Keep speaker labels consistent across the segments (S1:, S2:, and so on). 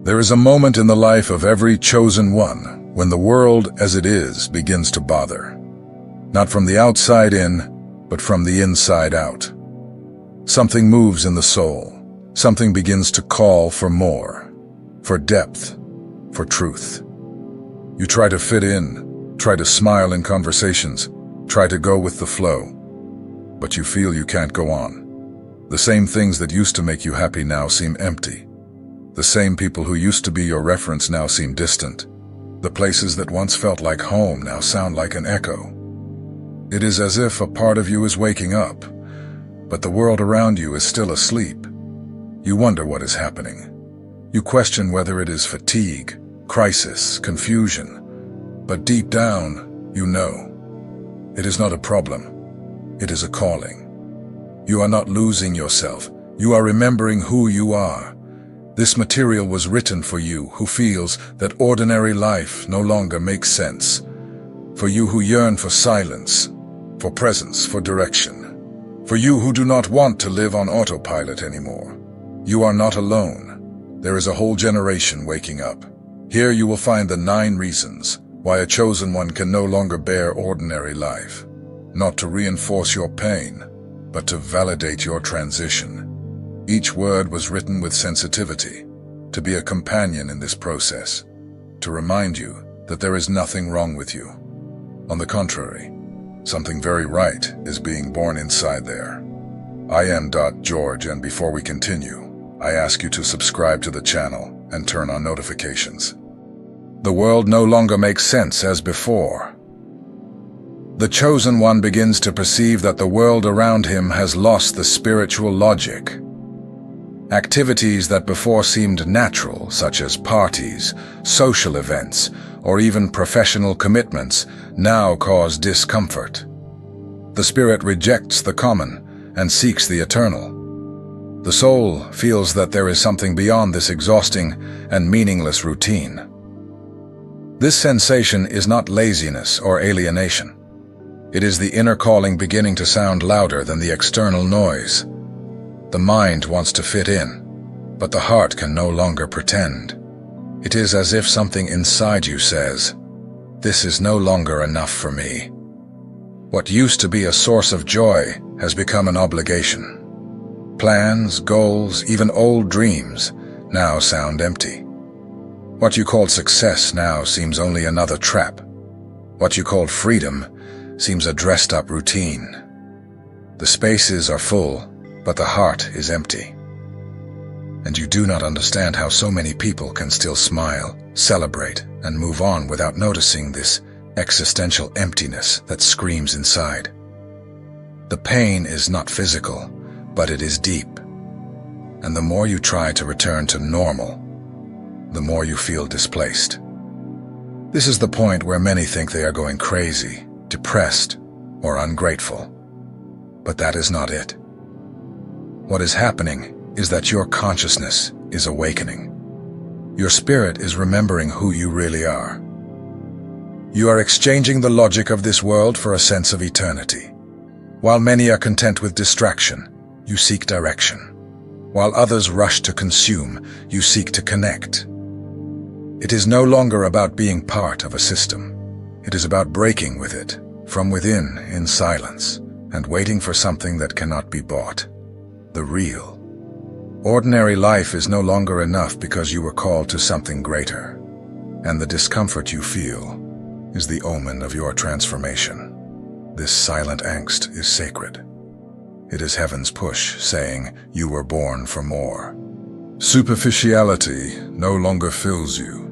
S1: There is a moment in the life of every chosen one when the world as it is begins to bother. Not from the outside in, but from the inside out. Something moves in the soul. Something begins to call for more, for depth, for truth. You try to fit in, try to smile in conversations, try to go with the flow, but you feel you can't go on. The same things that used to make you happy now seem empty. The same people who used to be your reference now seem distant. The places that once felt like home now sound like an echo. It is as if a part of you is waking up, but the world around you is still asleep. You wonder what is happening. You question whether it is fatigue, crisis, confusion, but deep down, you know. It is not a problem. It is a calling. You are not losing yourself. You are remembering who you are. This material was written for you who feels that ordinary life no longer makes sense. For you who yearn for silence, for presence, for direction. For you who do not want to live on autopilot anymore. You are not alone. There is a whole generation waking up. Here you will find the 9 reasons why a chosen one can no longer bear ordinary life. Not to reinforce your pain, but to validate your transition. Each word was written with sensitivity, to be a companion in this process, to remind you that there is nothing wrong with you. On the contrary, something very right is being born inside there. I am George, and before we continue, I ask you to subscribe to the channel and turn on notifications. The world no longer makes sense as before. The chosen one begins to perceive that the world around him has lost the spiritual logic. Activities that before seemed natural, such as parties, social events, or even professional commitments, now cause discomfort. The spirit rejects the common and seeks the eternal. The soul feels that there is something beyond this exhausting and meaningless routine. This sensation is not laziness or alienation. It is the inner calling beginning to sound louder than the external noise. The mind wants to fit in, but the heart can no longer pretend. It is as if something inside you says, "This is no longer enough for me." What used to be a source of joy has become an obligation. Plans, goals, even old dreams now sound empty. What you called success now seems only another trap. What you called freedom seems a dressed-up routine. The spaces are full, but the heart is empty. And you do not understand how so many people can still smile, celebrate, and move on without noticing this existential emptiness that screams inside. The pain is not physical, but it is deep. And the more you try to return to normal, the more you feel displaced. This is the point where many think they are going crazy, depressed, or ungrateful. But that is not it. What is happening is that your consciousness is awakening. Your spirit is remembering who you really are. You are exchanging the logic of this world for a sense of eternity. While many are content with distraction, you seek direction. While others rush to consume, you seek to connect. It is no longer about being part of a system. It is about breaking with it, from within, in silence, and waiting for something that cannot be bought. The real. Ordinary life is no longer enough because you were called to something greater, and the discomfort you feel is the omen of your transformation. This silent angst is sacred. It is heaven's push saying you were born for more. Superficiality no longer fills you.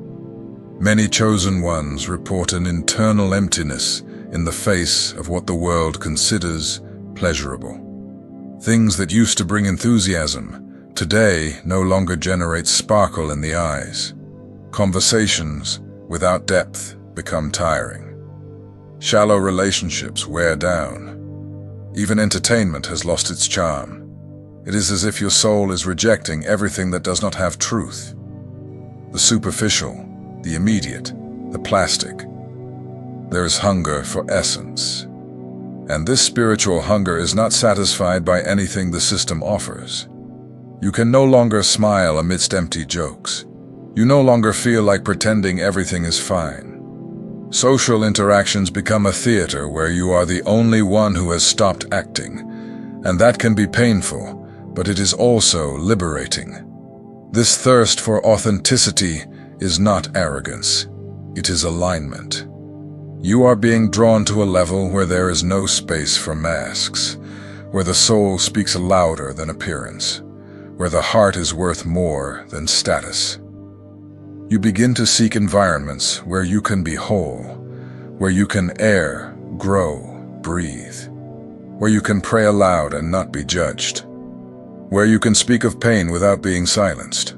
S1: Many chosen ones report an internal emptiness in the face of what the world considers pleasurable. Things that used to bring enthusiasm, today no longer generate sparkle in the eyes. Conversations without depth become tiring. Shallow relationships wear down. Even entertainment has lost its charm. It is as if your soul is rejecting everything that does not have truth. The superficial, the immediate, the plastic. There is hunger for essence. And this spiritual hunger is not satisfied by anything the system offers. You can no longer smile amidst empty jokes. You no longer feel like pretending everything is fine. Social interactions become a theater where you are the only one who has stopped acting, and that can be painful, but it is also liberating. This thirst for authenticity is not arrogance, it is alignment. You are being drawn to a level where there is no space for masks, where the soul speaks louder than appearance, where the heart is worth more than status. You begin to seek environments where you can be whole, where you can air, grow, breathe, where you can pray aloud and not be judged, where you can speak of pain without being silenced.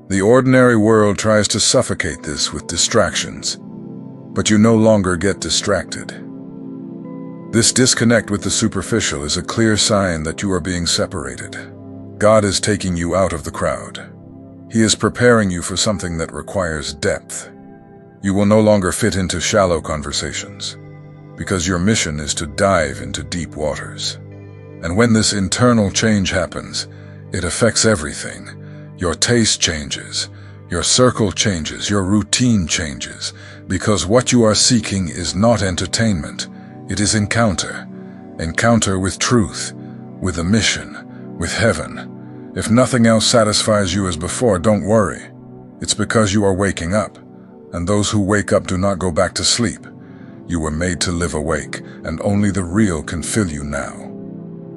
S1: The ordinary world tries to suffocate this with distractions, but you no longer get distracted. This disconnect with the superficial is a clear sign that you are being separated. God is taking you out of the crowd. He is preparing you for something that requires depth. You will no longer fit into shallow conversations, because your mission is to dive into deep waters. And when this internal change happens, it affects everything. Your taste changes, your circle changes, your routine changes, because what you are seeking is not entertainment, it is encounter. Encounter with truth, with a mission, with heaven. If nothing else satisfies you as before, don't worry. It's because you are waking up, and those who wake up do not go back to sleep. You were made to live awake, and only the real can fill you now.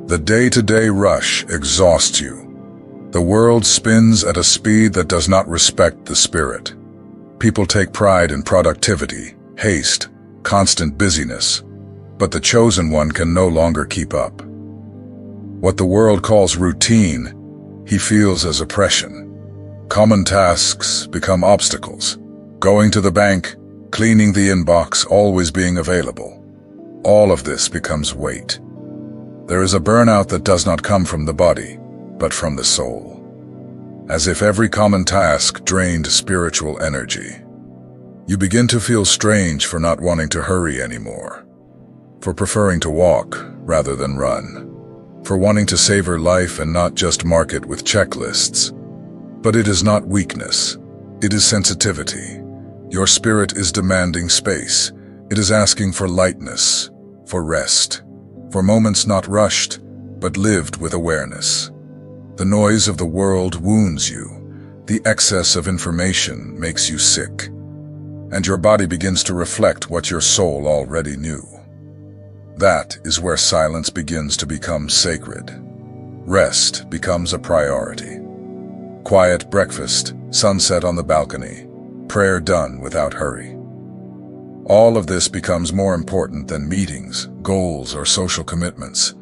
S1: The day-to-day rush exhausts you. The world spins at a speed that does not respect the spirit. People take pride in productivity, haste, constant busyness, but the chosen one can no longer keep up. What the world calls routine, he feels as oppression. Common tasks become obstacles. Going to the bank, cleaning the inbox, always being available. All of this becomes weight. There is a burnout that does not come from the body, but from the soul. As if every common task drained spiritual energy. You begin to feel strange for not wanting to hurry anymore, for preferring to walk rather than run, for wanting to savor life and not just mark it with checklists. But it is not weakness, it is sensitivity. Your spirit is demanding space. It is asking for lightness, for rest, for moments not rushed, but lived with awareness. The noise of the world wounds you. The excess of information makes you sick, and your body begins to reflect what your soul already knew. That is where silence begins to become sacred. Rest becomes a priority. Quiet breakfast, sunset on the balcony, prayer done without hurry. All of this becomes more important than meetings, goals, or social commitments.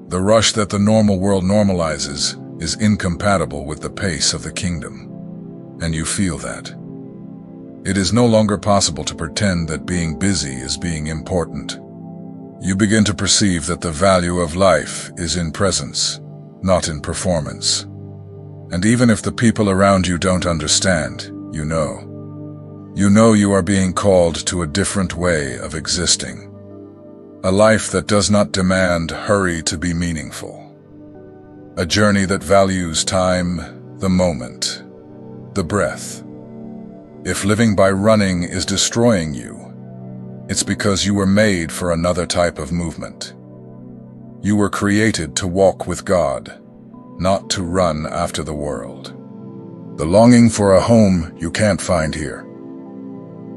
S1: The rush that the normal world normalizes is incompatible with the pace of the kingdom, and you feel that. It is no longer possible to pretend that being busy is being important. You begin to perceive that the value of life is in presence, not in performance. And even if the people around you don't understand, you know. You know you are being called to a different way of existing. A life that does not demand hurry to be meaningful. A journey that values time, the moment, the breath. If living by running is destroying you, it's because you were made for another type of movement. You were created to walk with God, not to run after the world. The longing for a home you can't find here.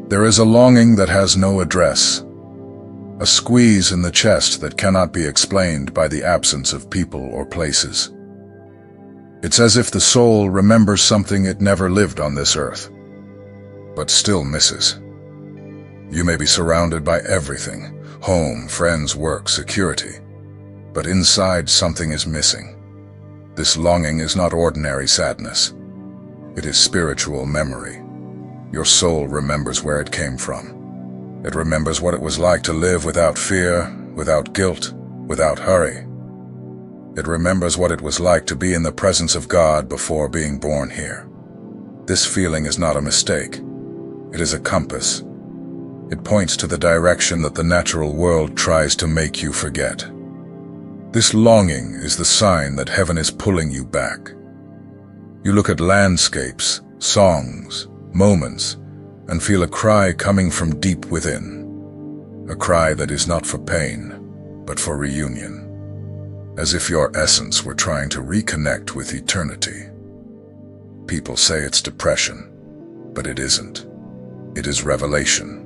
S1: There is a longing that has no address, a squeeze in the chest that cannot be explained by the absence of people or places. It's as if the soul remembers something it never lived on this earth, but still misses. You may be surrounded by everything, home, friends, work, security, but inside something is missing. This longing is not ordinary sadness. It is spiritual memory. Your soul remembers where it came from. It remembers what it was like to live without fear, without guilt, without hurry. It remembers what it was like to be in the presence of God before being born here. This feeling is not a mistake. It is a compass. It points to the direction that the natural world tries to make you forget. This longing is the sign that heaven is pulling you back. You look at landscapes, songs, moments, and feel a cry coming from deep within. A cry that is not for pain, but for reunion. As if your essence were trying to reconnect with eternity. People say it's depression, but it isn't. It is revelation.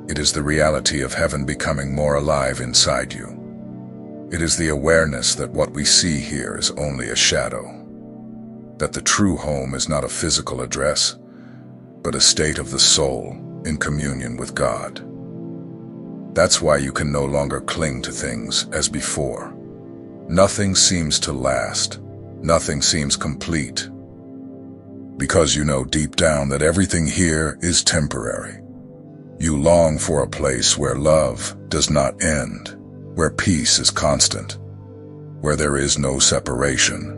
S1: It is the reality of heaven becoming more alive inside you. It is the awareness that what we see here is only a shadow. That the true home is not a physical address, but a state of the soul in communion with God. That's why you can no longer cling to things as before. Nothing seems to last. Nothing seems complete. Because you know deep down that everything here is temporary. You long for a place where love does not end, where peace is constant, where there is no separation.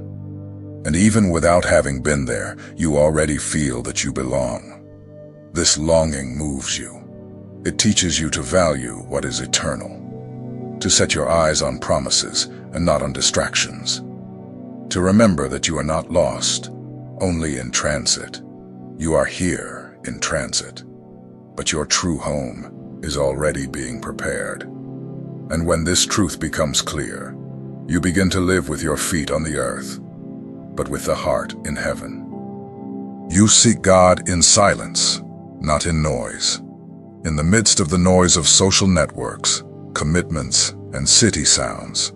S1: And even without having been there, you already feel that you belong. This longing moves you. It teaches you to value what is eternal, to set your eyes on promises and not on distractions, to remember that you are not lost, only in transit. You are here in transit, but your true home is already being prepared. And when this truth becomes clear, you begin to live with your feet on the earth, but with the heart in heaven. You seek God in silence, not in noise. In the midst of the noise of social networks, commitments, and city sounds,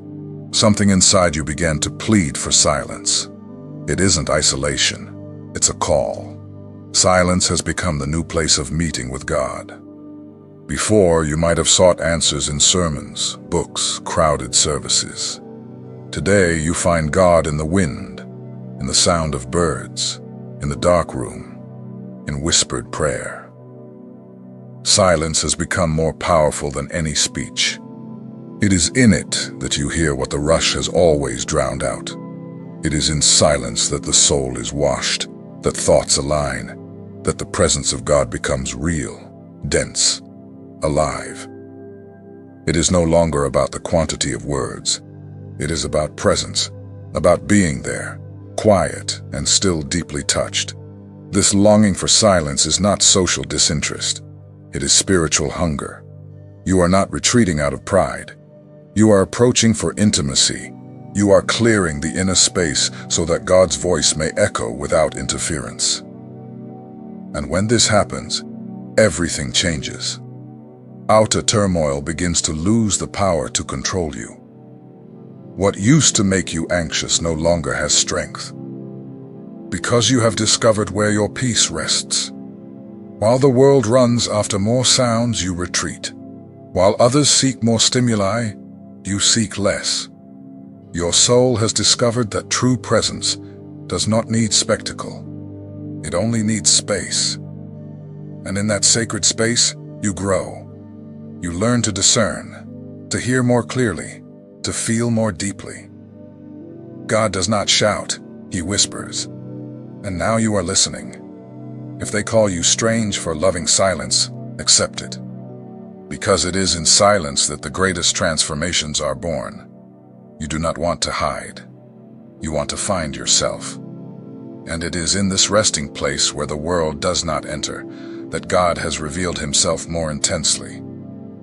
S1: something inside you began to plead for silence. It isn't isolation, it's a call. Silence has become the new place of meeting with God. Before, you might have sought answers in sermons, books, crowded services. Today, you find God in the wind, in the sound of birds, in the dark room, in whispered prayer. Silence has become more powerful than any speech. It is in it that you hear what the rush has always drowned out. It is in silence that the soul is washed, that thoughts align, that the presence of God becomes real, dense, alive. It is no longer about the quantity of words. It is about presence, about being there, quiet and still deeply touched. This longing for silence is not social disinterest. It is spiritual hunger. You are not retreating out of pride. You are approaching for intimacy. You are clearing the inner space so that God's voice may echo without interference. And when this happens, everything changes. Outer turmoil begins to lose the power to control you. What used to make you anxious no longer has strength, because you have discovered where your peace rests. While the world runs after more sounds, you retreat. While others seek more stimuli, you seek less. Your soul has discovered that true presence does not need spectacle. It only needs space. And in that sacred space, you grow. You learn to discern, to hear more clearly, to feel more deeply. God does not shout, He whispers. And now you are listening. If they call you strange for loving silence, accept it. Because it is in silence that the greatest transformations are born. You do not want to hide. You want to find yourself. And it is in this resting place where the world does not enter that God has revealed Himself more intensely.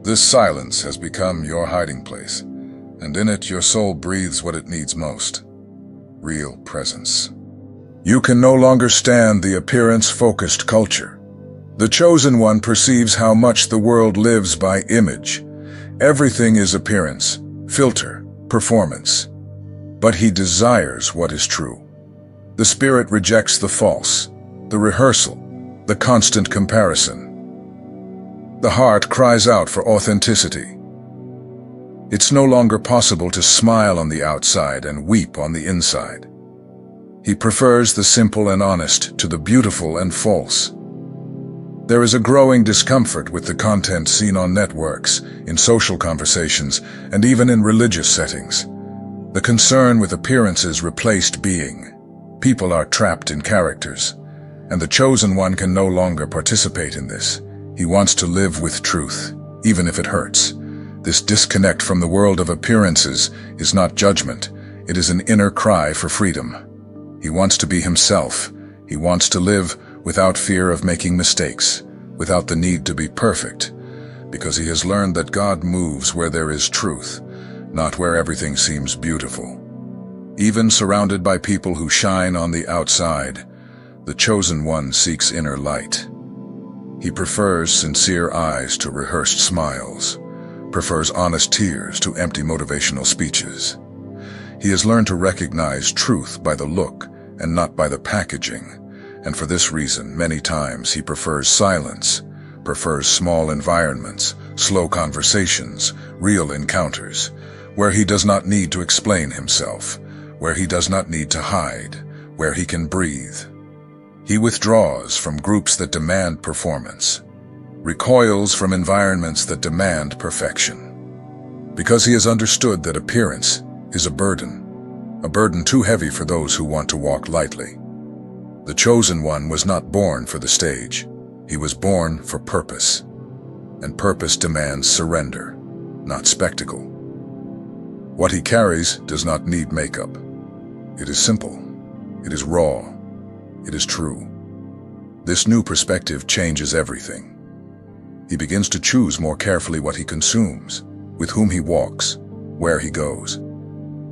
S1: This silence has become your hiding place, and in it your soul breathes what it needs most: real presence. You can no longer stand the appearance-focused culture. The chosen one perceives how much the world lives by image. Everything is appearance, filter, performance. But he desires what is true. The spirit rejects the false, the rehearsal, the constant comparison. The heart cries out for authenticity. It's no longer possible to smile on the outside and weep on the inside. He prefers the simple and honest to the beautiful and false. There is a growing discomfort with the content seen on networks, in social conversations, and even in religious settings. The concern with appearances replaced being. People are trapped in characters, and the chosen one can no longer participate in this. He wants to live with truth, even if it hurts. This disconnect from the world of appearances is not judgment, it is an inner cry for freedom. He wants to be himself, He wants to live without fear of making mistakes, without the need to be perfect, because he has learned that God moves where there is truth, not where everything seems beautiful. Even surrounded by people who shine on the outside, the chosen one seeks inner light. He prefers sincere eyes to rehearsed smiles, prefers honest tears to empty motivational speeches. He has learned to recognize truth by the look and not by the packaging, and for this reason, many times he prefers silence, prefers small environments, slow conversations, real encounters, where he does not need to explain himself, where he does not need to hide, where he can breathe. He withdraws from groups that demand performance, recoils from environments that demand perfection, because he has understood that appearance is a burden too heavy for those who want to walk lightly. The chosen one was not born for the stage. He was born for purpose, and purpose demands surrender, not spectacle. What he carries does not need makeup. It is simple. It is raw. It is true. This new perspective changes everything. He begins to choose more carefully what he consumes, with whom he walks, where he goes,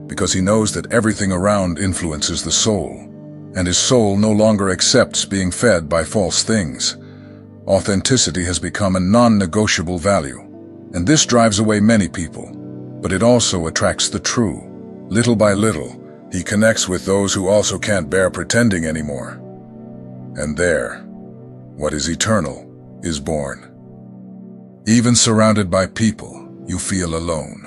S1: because he knows that everything around influences the soul, and his soul no longer accepts being fed by false things. Authenticity has become a non-negotiable value, and this drives away many people, but it also attracts the true. Little by little, he connects with those who also can't bear pretending anymore. And there, what is eternal is born. Even surrounded by people, you feel alone.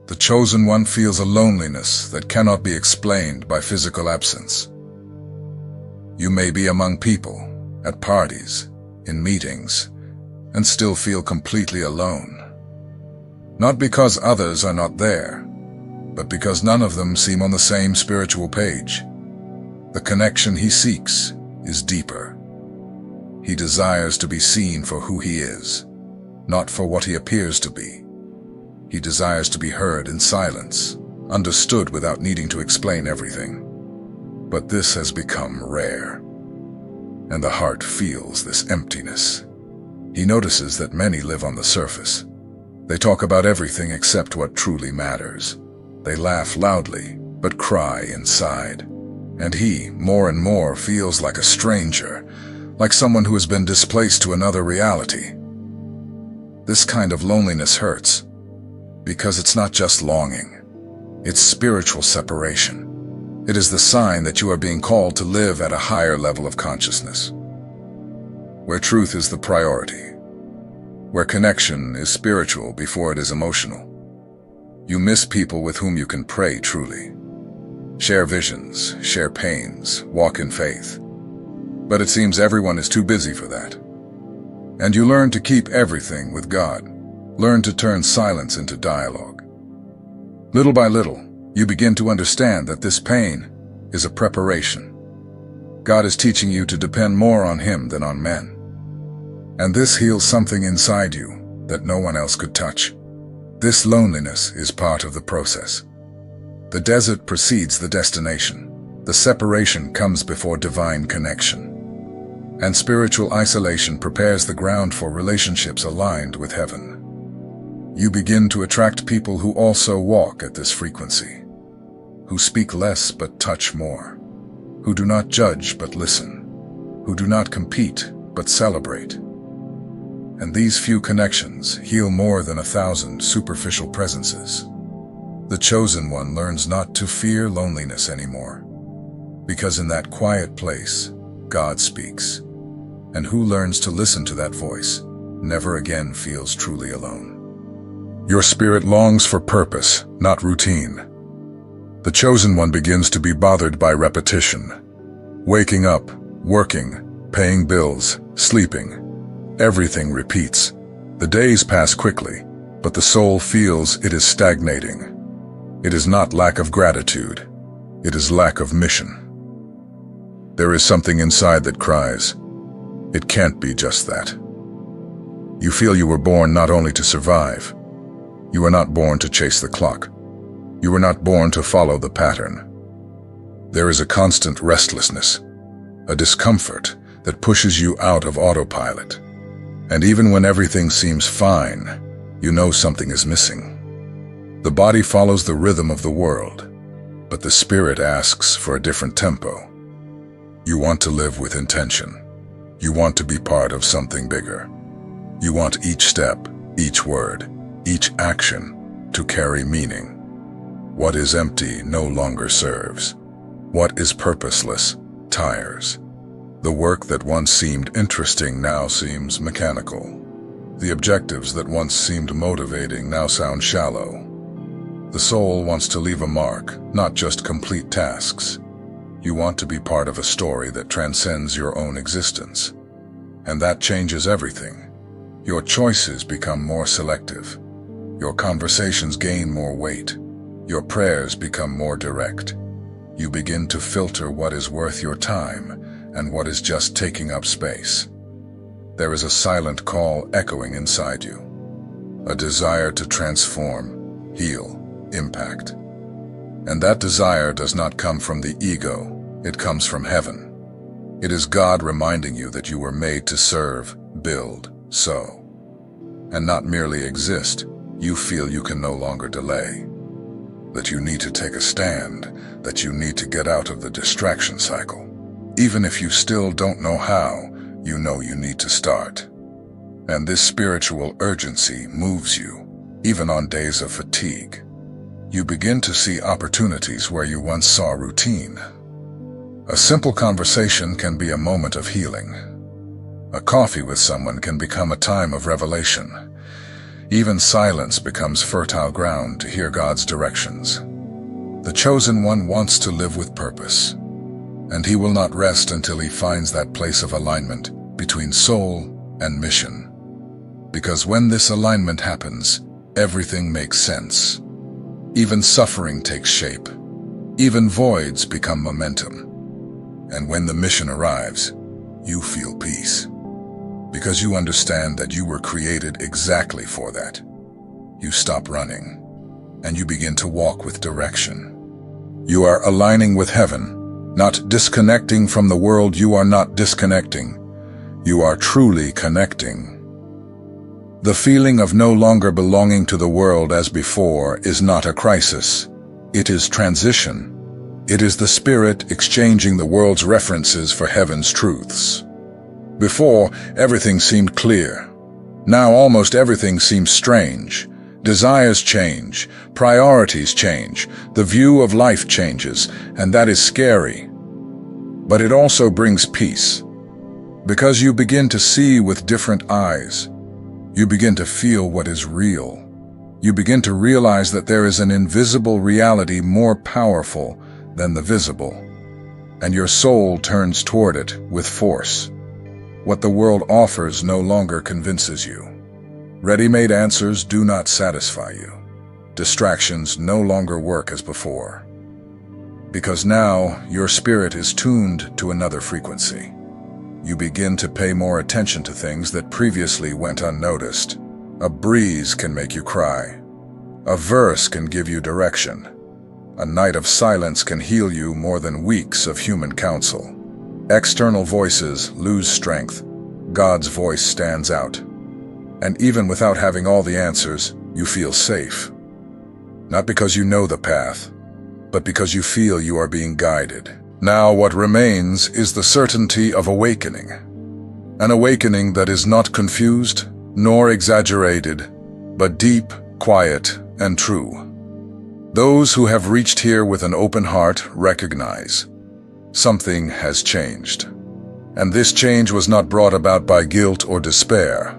S1: The chosen one feels a loneliness that cannot be explained by physical absence. You may be among people, at parties, in meetings, and still feel completely alone. Not because others are not there, but because none of them seem on the same spiritual page. The connection he seeks is deeper. He desires to be seen for who he is, not for what he appears to be. He desires to be heard in silence, understood without needing to explain everything. But this has become rare, and the heart feels this emptiness. He notices that many live on the surface. They talk about everything except what truly matters. They laugh loudly, but cry inside. And he, more and more, feels like a stranger, like someone who has been displaced to another reality. This kind of loneliness hurts, because it's not just longing. It's spiritual separation. It is the sign that you are being called to live at a higher level of consciousness, where truth is the priority, where connection is spiritual before it is emotional. You miss people with whom you can pray truly, share visions, share pains, walk in faith. But it seems everyone is too busy for that. And you learn to keep everything with God, learn to turn silence into dialogue. Little by little, you begin to understand that this pain is a preparation. God is teaching you to depend more on Him than on men. And this heals something inside you that no one else could touch. This loneliness is part of the process. The desert precedes the destination. The separation comes before divine connection. And spiritual isolation prepares the ground for relationships aligned with heaven. You begin to attract people who also walk at this frequency, who speak less but touch more, who do not judge but listen, who do not compete but celebrate. And these few connections heal more than 1,000 superficial presences. The chosen one learns not to fear loneliness anymore, because in that quiet place, God speaks. And who learns to listen to that voice never again feels truly alone. Your spirit longs for purpose, not routine. The chosen one begins to be bothered by repetition. Waking up, working, paying bills, sleeping. Everything repeats. The days pass quickly, but the soul feels it is stagnating. It is not lack of gratitude. It is lack of mission. There is something inside that cries, it can't be just that. You feel you were born not only to survive. You were not born to chase the clock. You were not born to follow the pattern. There is a constant restlessness, a discomfort that pushes you out of autopilot. And even when everything seems fine, you know something is missing. The body follows the rhythm of the world, but the spirit asks for a different tempo. You want to live with intention. You want to be part of something bigger. You want each step, each word, each action to carry meaning. What is empty no longer serves. What is purposeless tires. The work that once seemed interesting now seems mechanical. The objectives that once seemed motivating now sound shallow. The soul wants to leave a mark, not just complete tasks. You want to be part of a story that transcends your own existence. And that changes everything. Your choices become more selective. Your conversations gain more weight. Your prayers become more direct. You begin to filter what is worth your time and what is just taking up space. There is a silent call echoing inside you. A desire to transform, heal, impact. And that desire does not come from the ego. It comes from heaven. It is God reminding you that you were made to serve, build, sow. And not merely exist. You feel you can no longer delay. That you need to take a stand. That you need to get out of the distraction cycle. Even if you still don't know how, you know you need to start. And this spiritual urgency moves you, even on days of fatigue. You begin to see opportunities where you once saw routine. A simple conversation can be a moment of healing. A coffee with someone can become a time of revelation. Even silence becomes fertile ground to hear God's directions. The chosen one wants to live with purpose, and he will not rest until he finds that place of alignment between soul and mission. Because when this alignment happens, everything makes sense. Even suffering takes shape. Even voids become momentum. And when the mission arrives, you feel peace. Because you understand that you were created exactly for that. You stop running, and you begin to walk with direction. You are aligning with heaven, not disconnecting from the world. You are not disconnecting. You are truly connecting. The feeling of no longer belonging to the world as before is not a crisis. It is transition. It is the spirit exchanging the world's references for heaven's truths. Before, everything seemed clear. Now almost everything seems strange. Desires change, priorities change, the view of life changes, and that is scary. But it also brings peace. Because you begin to see with different eyes. You begin to feel what is real. You begin to realize that there is an invisible reality more powerful than the visible, and your soul turns toward it with force. What the world offers no longer convinces you. Ready-made answers do not satisfy you. Distractions no longer work as before. Because now your spirit is tuned to another frequency. You begin to pay more attention to things that previously went unnoticed. A breeze can make you cry. A verse can give you direction. A night of silence can heal you more than weeks of human counsel. External voices lose strength. God's voice stands out. And even without having all the answers, you feel safe. Not because you know the path, but because you feel you are being guided. Now what remains is the certainty of awakening. An awakening that is not confused nor exaggerated, but deep, quiet, and true. Those who have reached here with an open heart recognize something has changed. And this change was not brought about by guilt or despair,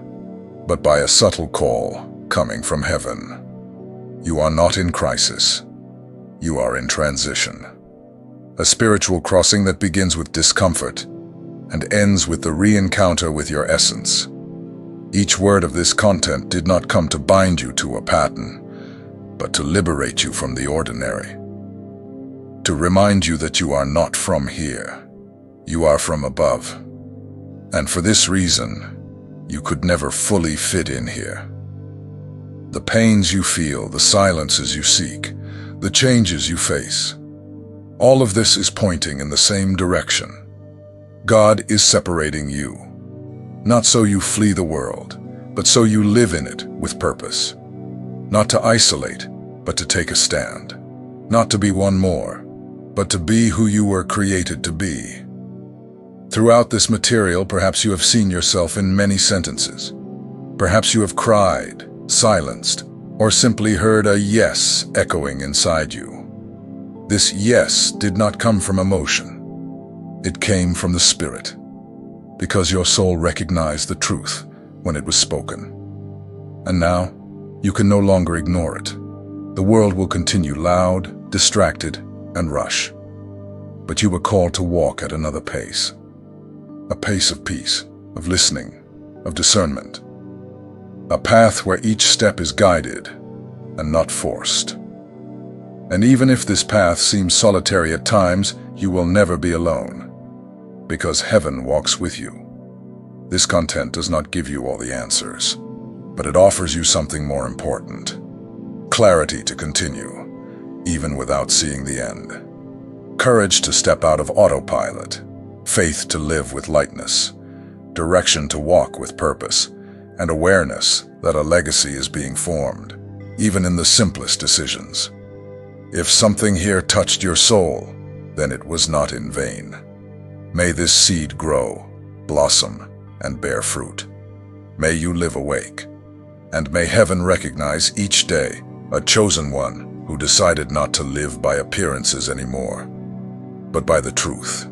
S1: but by a subtle call coming from heaven. You are not in crisis. You are in transition. A spiritual crossing that begins with discomfort and ends with the re-encounter with your essence. Each word of this content did not come to bind you to a pattern, but to liberate you from the ordinary. To remind you that you are not from here. You are from above. And for this reason, you could never fully fit in here. The pains you feel, the silences you seek, the changes you face, all of this is pointing in the same direction. God is separating you. Not so you flee the world, but so you live in it with purpose. Not to isolate, but to take a stand. Not to be one more, but to be who you were created to be. Throughout this material, perhaps you have seen yourself in many sentences. Perhaps you have cried, silenced, or simply heard a yes echoing inside you. This yes did not come from emotion. It came from the Spirit, because your soul recognized the truth when it was spoken. And now, you can no longer ignore it. The world will continue loud, distracted, and rush. But you were called to walk at another pace. A pace of peace, of listening, of discernment. A path where each step is guided and not forced. And even if this path seems solitary at times, you will never be alone, because heaven walks with you. This content does not give you all the answers, but it offers you something more important. Clarity to continue, even without seeing the end. Courage to step out of autopilot, faith to live with lightness, direction to walk with purpose, and awareness that a legacy is being formed, even in the simplest decisions. If something here touched your soul, then it was not in vain. May this seed grow, blossom, and bear fruit. May you live awake, and may heaven recognize each day a chosen one who decided not to live by appearances anymore, but by the truth.